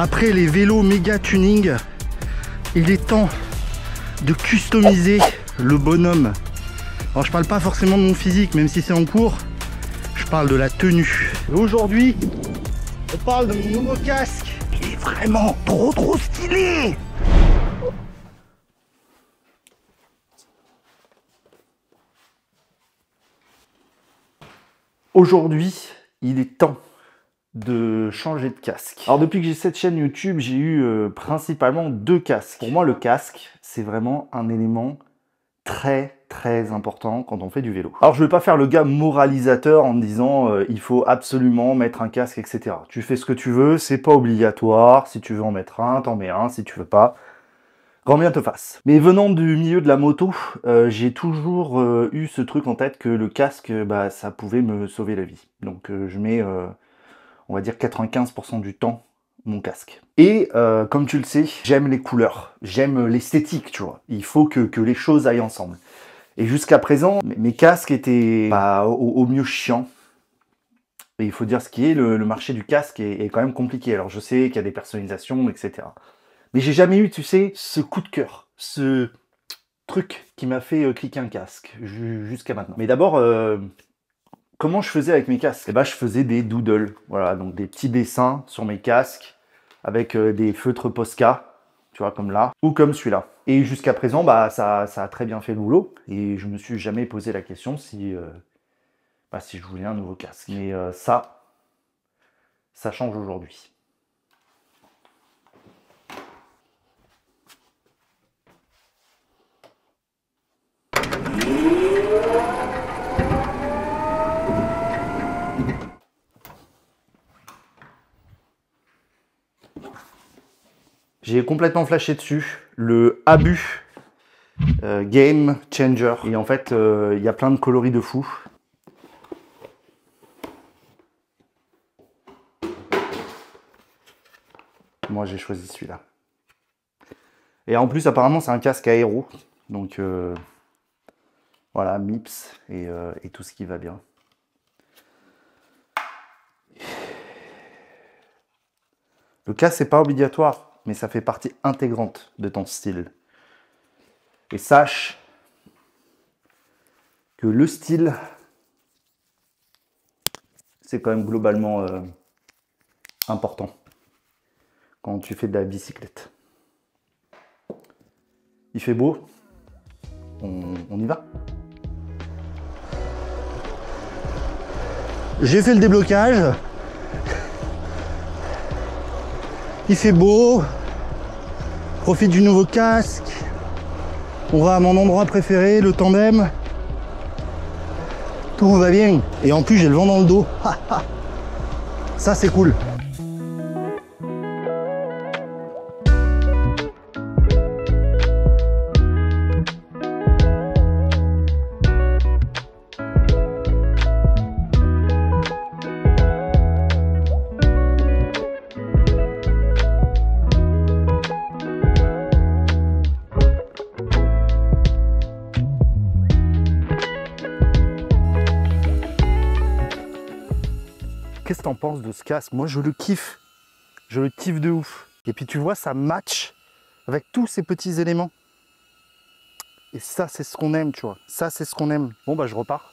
Après les vélos méga tuning, il est temps de customiser le bonhomme. Alors je parle pas forcément de mon physique, même si c'est en cours, je parle de la tenue. Et aujourd'hui, on parle de mon nouveau casque. Il est vraiment trop stylé. Aujourd'hui, il est temps de changer de casque. Alors depuis que j'ai cette chaîne YouTube, j'ai eu principalement 2 casques. Pour moi, le casque, c'est vraiment un élément très important quand on fait du vélo. Alors je vais pas faire le gars moralisateur en me disant il faut absolument mettre un casque, etc. Tu fais ce que tu veux, c'est pas obligatoire. Si tu veux en mettre un, t'en mets un. Si tu veux pas, grand bien te fasse. Mais venant du milieu de la moto, j'ai toujours eu ce truc en tête que le casque, ça pouvait me sauver la vie. Donc je mets, on va dire 95% du temps, mon casque. Et comme tu le sais, j'aime les couleurs, j'aime l'esthétique, tu vois. Il faut que les choses aillent ensemble. Et jusqu'à présent, mes casques étaient au mieux chiants. Et il faut dire ce qui est, le marché du casque est quand même compliqué. Alors je sais qu'il y a des personnalisations, etc. Mais j'ai jamais eu, tu sais, ce coup de cœur, ce truc qui m'a fait cliquer un casque jusqu'à maintenant. Mais d'abord, comment je faisais avec mes casques? Eh ben, je faisais des doodles, voilà, donc des petits dessins sur mes casques avec des feutres Posca, tu vois, comme là, ou comme celui-là. Et jusqu'à présent, ça a très bien fait le boulot, et je me suis jamais posé la question si je voulais un nouveau casque. Mais ça change aujourd'hui. J'ai complètement flashé dessus, le Abu Game Changer. Et en fait, il y a plein de coloris de fou. Moi, j'ai choisi celui-là. Et en plus, apparemment, c'est un casque aéro. Donc, voilà, MIPS et tout ce qui va bien. Le casque, c'est pas obligatoire, mais ça fait partie intégrante de ton style. Et sache que le style, c'est quand même globalement important quand tu fais de la bicyclette. Il fait beau, on y va. J'ai fait le déblocage. Il fait beau, profite du nouveau casque, on va à mon endroit préféré, le tandem, tout va bien. Et en plus j'ai le vent dans le dos, ça c'est cool. Qu'est-ce que t'en penses de ce casque? Moi je le kiffe de ouf. Et puis tu vois, ça match avec tous ces petits éléments. Et ça c'est ce qu'on aime, tu vois. Ça c'est ce qu'on aime. Bon je repars.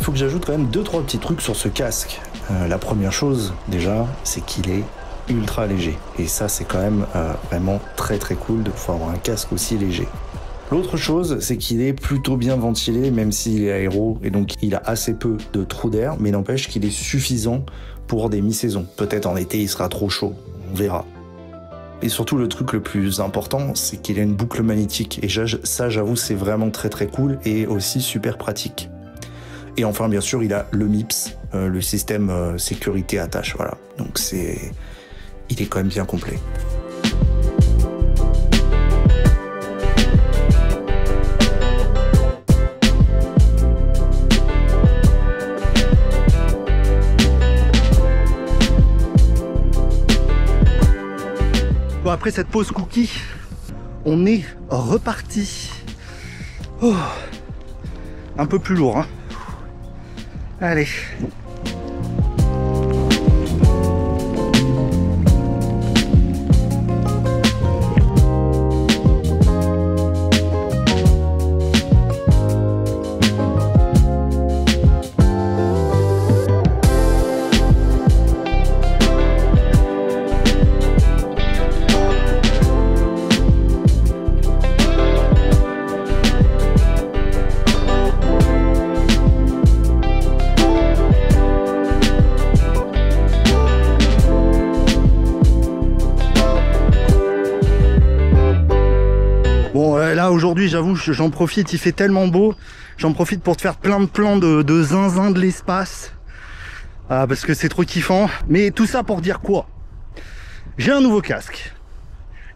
faut que j'ajoute quand même 2-3 petits trucs sur ce casque. La première chose, déjà, c'est qu'il est ultra léger. Et ça, c'est quand même vraiment très très cool de pouvoir avoir un casque aussi léger. L'autre chose, c'est qu'il est plutôt bien ventilé, même s'il est aéro, et donc il a assez peu de trous d'air, mais n'empêche qu'il est suffisant pour des mi-saisons. Peut-être en été, il sera trop chaud, on verra. Et surtout, le truc le plus important, c'est qu'il a une boucle magnétique. Et ça, j'avoue, c'est vraiment très très cool et aussi super pratique. Et enfin, bien sûr, il a le MIPS, le système sécurité attache. Voilà. Donc il est quand même bien complet. Bon, après cette pause cookie, on est reparti. Oh, un peu plus lourd, hein. Allez. Là aujourd'hui j'avoue j'en profite, il fait tellement beau, j'en profite pour te faire plein de plans de zinzin de l'espace, parce que c'est trop kiffant. Mais tout ça pour dire quoi? J'ai un nouveau casque,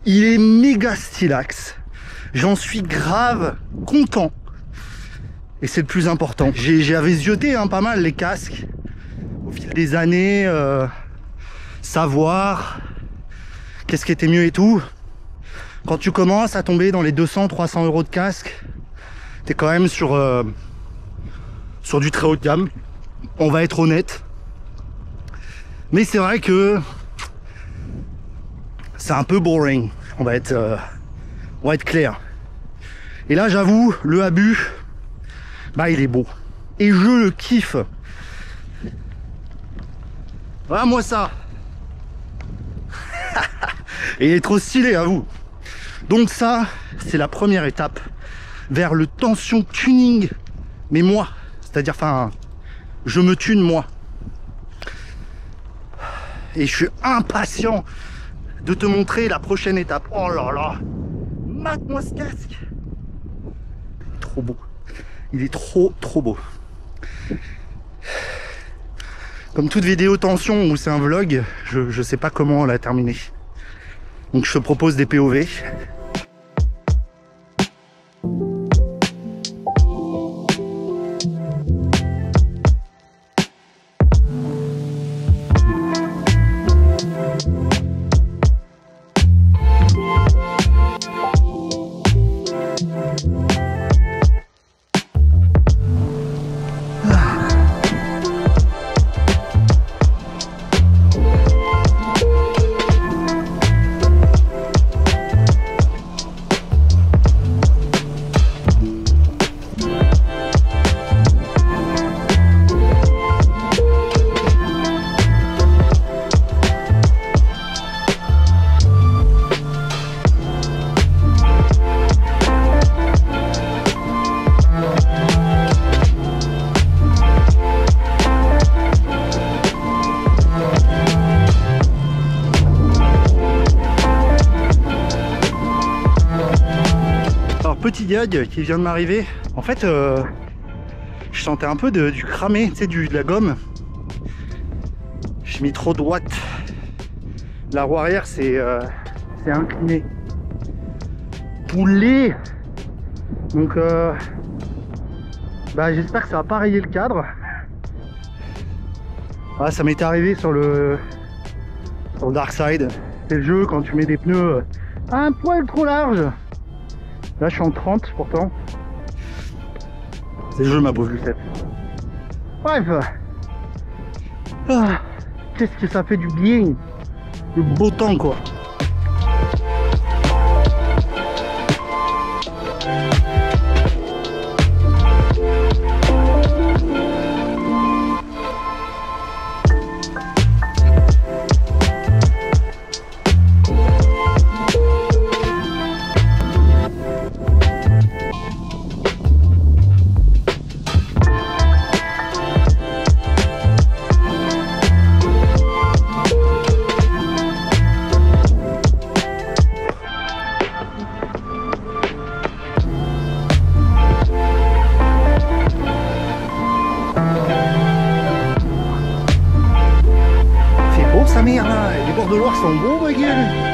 il est méga stylax, j'en suis grave content et c'est le plus important. J'avais zioté pas mal les casques au fil des années, savoir qu'est-ce qui était mieux et tout. Quand tu commences à tomber dans les 200-300 euros de casque, t'es quand même sur du très haut de gamme, on va être honnête. Mais c'est vrai que c'est un peu boring, on va être clair. Et là j'avoue, le Habu, bah il est beau. Et je le kiffe. Voilà moi ça. Et il est trop stylé à vous. Donc ça, c'est la première étape vers le tension tuning, mais moi, c'est-à-dire, enfin, je me tune moi. Et je suis impatient de te montrer la prochaine étape. Oh là là, mate-moi ce casque. Trop beau, il est trop beau. Comme toute vidéo tension où c'est un vlog, je sais pas comment la terminer. Donc je te propose des POV. Petit gag qui vient de m'arriver. En fait, je sentais un peu du cramé, tu sais, de la gomme. J'ai mis trop droite. La roue arrière, c'est incliné. Poulet. Donc, bah, j'espère que ça va pas rayer le cadre. Ah, ça m'était arrivé sur le Dark Side. C'est le jeu quand tu mets des pneus un poil trop large. Là je suis en 30 pourtant. C'est le jeu ma pauvre Lucette. Bref. Ah, qu'est-ce que ça fait du bien. Le beau temps quoi. de Loire, c'est un gros baguette, lui.